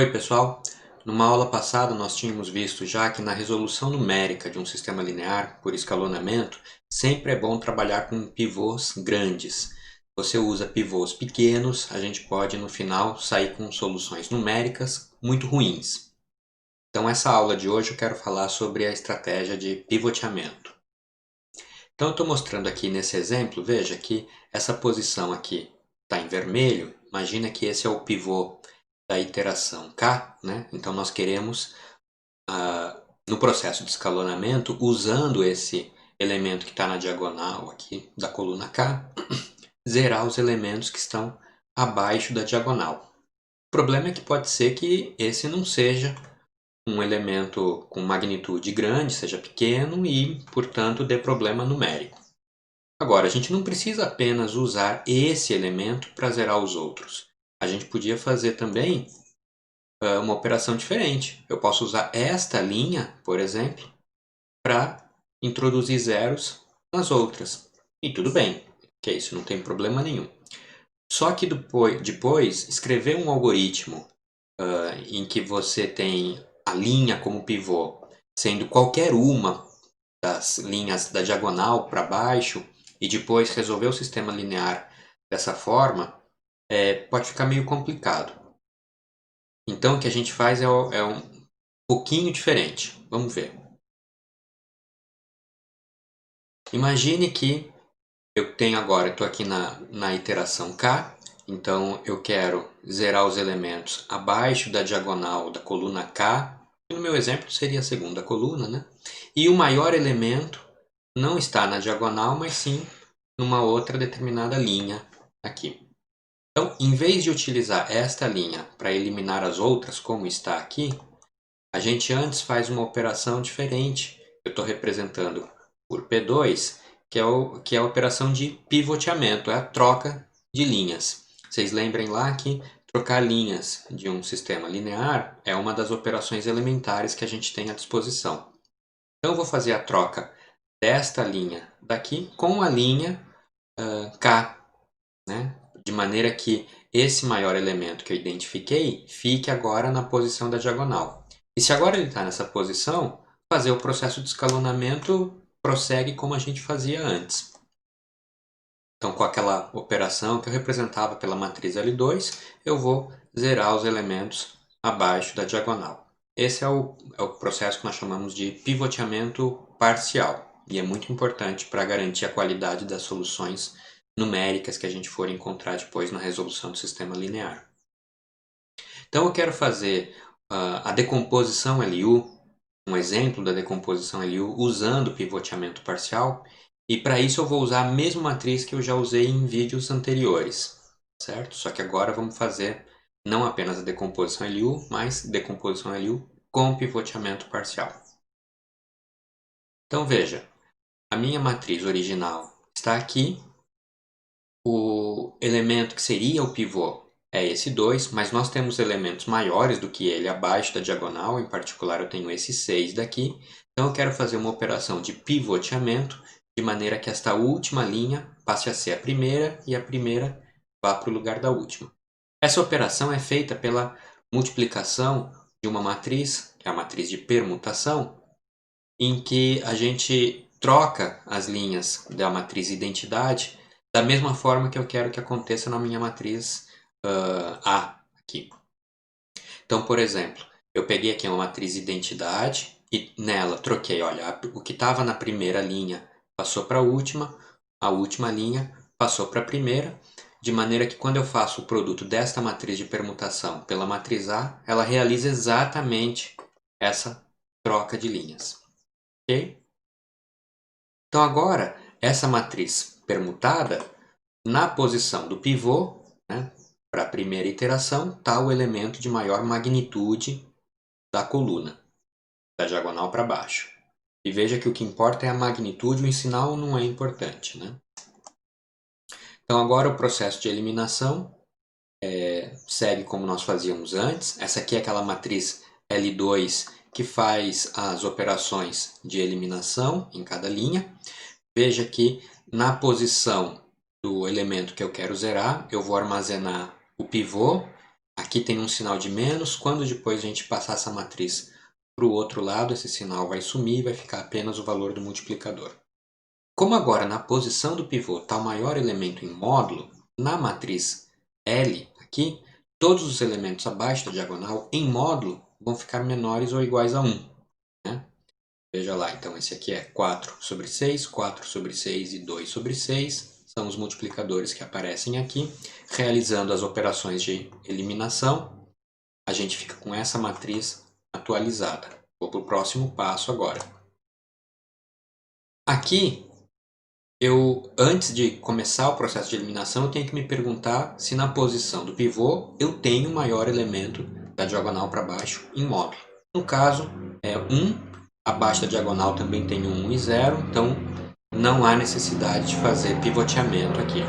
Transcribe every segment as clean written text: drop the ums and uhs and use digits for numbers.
Oi pessoal, numa aula passada nós tínhamos visto já que na resolução numérica de um sistema linear por escalonamento sempre é bom trabalhar com pivôs grandes. Você usa pivôs pequenos, a gente pode no final sair com soluções numéricas muito ruins. Então essa aula de hoje eu quero falar sobre a estratégia de pivoteamento. Então eu estou mostrando aqui nesse exemplo, veja que essa posição aqui está em vermelho, imagina que esse é o pivô da iteração K, né? Então nós queremos, no processo de escalonamento, usando esse elemento que está na diagonal aqui da coluna K, zerar os elementos que estão abaixo da diagonal. O problema é que pode ser que esse não seja um elemento com magnitude grande, seja pequeno e, portanto, dê problema numérico. Agora, a gente não precisa apenas usar esse elemento para zerar os outros. A gente podia fazer também uma operação diferente. Eu posso usar esta linha, por exemplo, para introduzir zeros nas outras. E tudo bem, que isso não tem problema nenhum. Só que depois escrever um algoritmo em que você tem a linha como pivô, sendo qualquer uma das linhas da diagonal para baixo, e depois resolver o sistema linear dessa forma, pode ficar meio complicado. Então o que a gente faz é um pouquinho diferente. Vamos ver. Imagine que eu tenho agora, estou aqui na iteração K, então eu quero zerar os elementos abaixo da diagonal da coluna K, que no meu exemplo seria a segunda coluna, né? E o maior elemento não está na diagonal, mas sim numa outra determinada linha aqui. Então, em vez de utilizar esta linha para eliminar as outras, como está aqui, a gente antes faz uma operação diferente. Eu estou representando por P2, que é a operação de pivoteamento, é a troca de linhas. Vocês lembrem lá que trocar linhas de um sistema linear é uma das operações elementares que a gente tem à disposição. Então eu vou fazer a troca desta linha daqui com a linha K, né? De maneira que esse maior elemento que eu identifiquei fique agora na posição da diagonal. E se agora ele está nessa posição, fazer o processo de escalonamento prossegue como a gente fazia antes. Então, com aquela operação que eu representava pela matriz L2, eu vou zerar os elementos abaixo da diagonal. Esse é o processo que nós chamamos de pivoteamento parcial. E é muito importante para garantir a qualidade das soluções numéricas que a gente for encontrar depois na resolução do sistema linear. Então eu quero fazer a decomposição LU, um exemplo da decomposição LU usando pivoteamento parcial, e para isso eu vou usar a mesma matriz que eu já usei em vídeos anteriores, certo? Só que agora vamos fazer não apenas a decomposição LU, mas decomposição LU com pivoteamento parcial. Então veja, a minha matriz original está aqui, o elemento que seria o pivô é esse 2, mas nós temos elementos maiores do que ele abaixo da diagonal, em particular eu tenho esse 6 daqui, então eu quero fazer uma operação de pivoteamento, de maneira que esta última linha passe a ser a primeira e a primeira vá para o lugar da última. Essa operação é feita pela multiplicação de uma matriz, que é a matriz de permutação, em que a gente troca as linhas da matriz identidade da mesma forma que eu quero que aconteça na minha matriz A aqui. Então, por exemplo, eu peguei aqui uma matriz identidade e nela troquei, olha, o que estava na primeira linha passou para a última linha passou para a primeira, de maneira que quando eu faço o produto desta matriz de permutação pela matriz A, ela realiza exatamente essa troca de linhas. Ok? Então agora, essa matriz permutada, na posição do pivô, né, para a primeira iteração, está o elemento de maior magnitude da coluna, da diagonal para baixo. E veja que o que importa é a magnitude, o sinal não é importante, né? Então agora o processo de eliminação segue como nós fazíamos antes. Essa aqui é aquela matriz L2 que faz as operações de eliminação em cada linha. Veja que na posição do elemento que eu quero zerar, eu vou armazenar o pivô Aqui tem um sinal de menos. Quando depois a gente passar essa matriz para o outro lado, esse sinal vai sumir e vai ficar apenas o valor do multiplicador. Como agora na posição do pivô está o maior elemento em módulo, na matriz L aqui, todos os elementos abaixo da diagonal em módulo vão ficar menores ou iguais a 1. Né? Veja lá, então esse aqui é 4 sobre 6, 4 sobre 6 e 2 sobre 6. São os multiplicadores que aparecem aqui. Realizando as operações de eliminação, a gente fica com essa matriz atualizada. Vou para o próximo passo agora. Aqui, antes de começar o processo de eliminação, eu tenho que me perguntar se na posição do pivô eu tenho o maior elemento da diagonal para baixo em módulo. No caso, é 1. Abaixo da diagonal também tem 1 e 0, então não há necessidade de fazer pivoteamento aqui.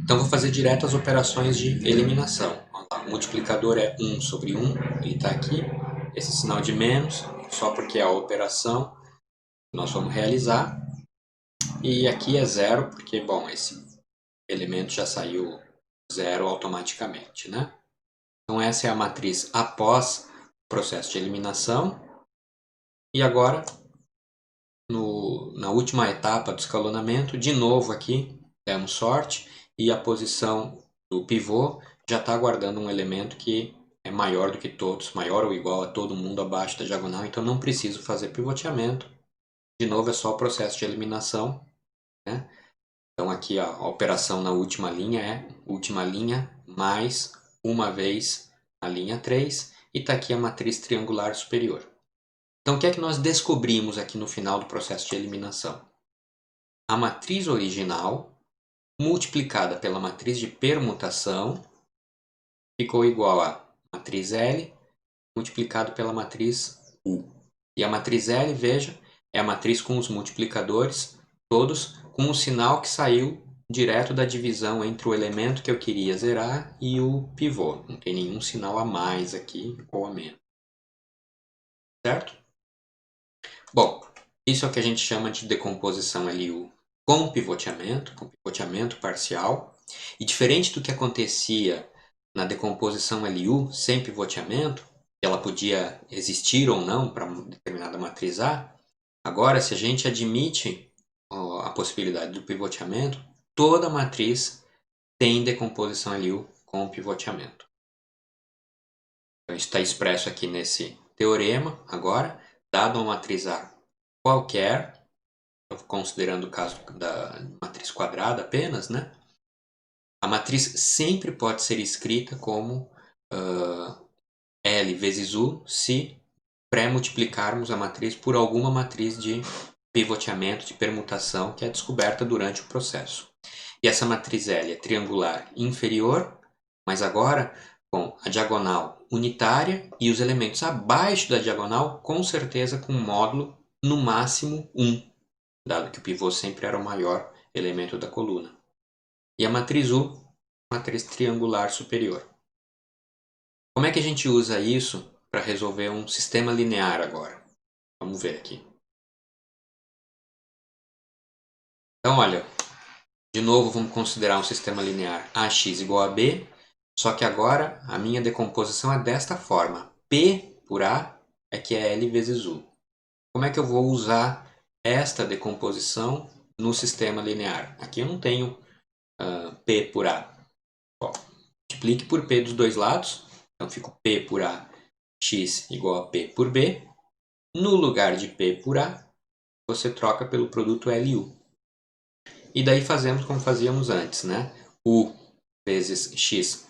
Então vou fazer direto as operações de eliminação. O multiplicador é 1 sobre 1, ele está aqui. Esse sinal de menos, só porque é a operação que nós vamos realizar. E aqui é 0, porque bom, esse elemento já saiu 0 automaticamente. Né? Então essa é a matriz após o processo de eliminação. E agora, na última etapa do escalonamento, de novo aqui, demos sorte e a posição do pivô já está guardando um elemento que é maior do que todos, maior ou igual a todo mundo abaixo da diagonal, então não preciso fazer pivoteamento. De novo é só o processo de eliminação. Né? Então aqui a operação na última linha é última linha mais uma vez a linha 3 e está aqui a matriz triangular superior. Então o que é que nós descobrimos aqui no final do processo de eliminação? A matriz original multiplicada pela matriz de permutação ficou igual a matriz L multiplicado pela matriz U. E a matriz L, veja, é a matriz com os multiplicadores, todos com o sinal que saiu direto da divisão entre o elemento que eu queria zerar e o pivô. Não tem nenhum sinal a mais aqui ou a menos. Certo? Bom, isso é o que a gente chama de decomposição LU com pivoteamento parcial. E diferente do que acontecia na decomposição LU sem pivoteamento, ela podia existir ou não para uma determinada matriz A, agora se a gente admite a possibilidade do pivoteamento, toda matriz tem decomposição LU com pivoteamento. Então isso está expresso aqui nesse teorema agora, dado uma matriz A qualquer, considerando o caso da matriz quadrada apenas, né? A matriz sempre pode ser escrita como L vezes U se pré-multiplicarmos a matriz por alguma matriz de pivoteamento, de permutação, que é descoberta durante o processo. E essa matriz L é triangular inferior, mas agora com a diagonal unitária e os elementos abaixo da diagonal, com certeza com módulo no máximo 1, dado que o pivô sempre era o maior elemento da coluna. E a matriz U, matriz triangular superior. Como é que a gente usa isso para resolver um sistema linear agora? Vamos ver aqui. Então, olha, de novo vamos considerar um sistema linear AX igual a B, só que agora a minha decomposição é desta forma. P por A é que é L vezes U. Como é que eu vou usar esta decomposição no sistema linear? Aqui eu não tenho P por A. Bom, multiplique por P dos dois lados. Então, fica P por A, x igual a P por B. No lugar de P por A, você troca pelo produto LU. E daí fazemos como fazíamos antes, né? U vezes x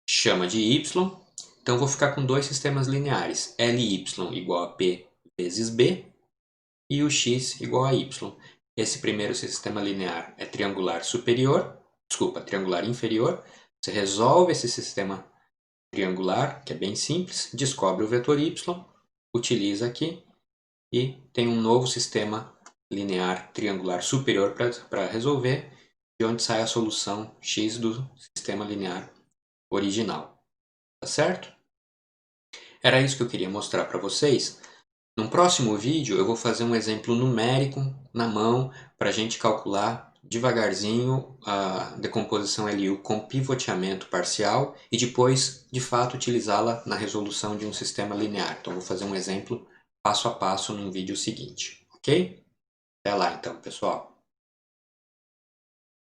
chama de y. Então, vou ficar com dois sistemas lineares. LY igual a P vezes B e o x igual a y. Esse primeiro sistema linear é triangular inferior. Você resolve esse sistema triangular, que é bem simples, descobre o vetor y, utiliza aqui e tem um novo sistema linear triangular superior para resolver, de onde sai a solução x do sistema linear original. Tá certo? Era isso que eu queria mostrar para vocês. Num próximo vídeo eu vou fazer um exemplo numérico na mão para a gente calcular devagarzinho a decomposição LU com pivoteamento parcial e depois, de fato, utilizá-la na resolução de um sistema linear. Então, vou fazer um exemplo passo a passo no vídeo seguinte, ok? Até lá então, pessoal.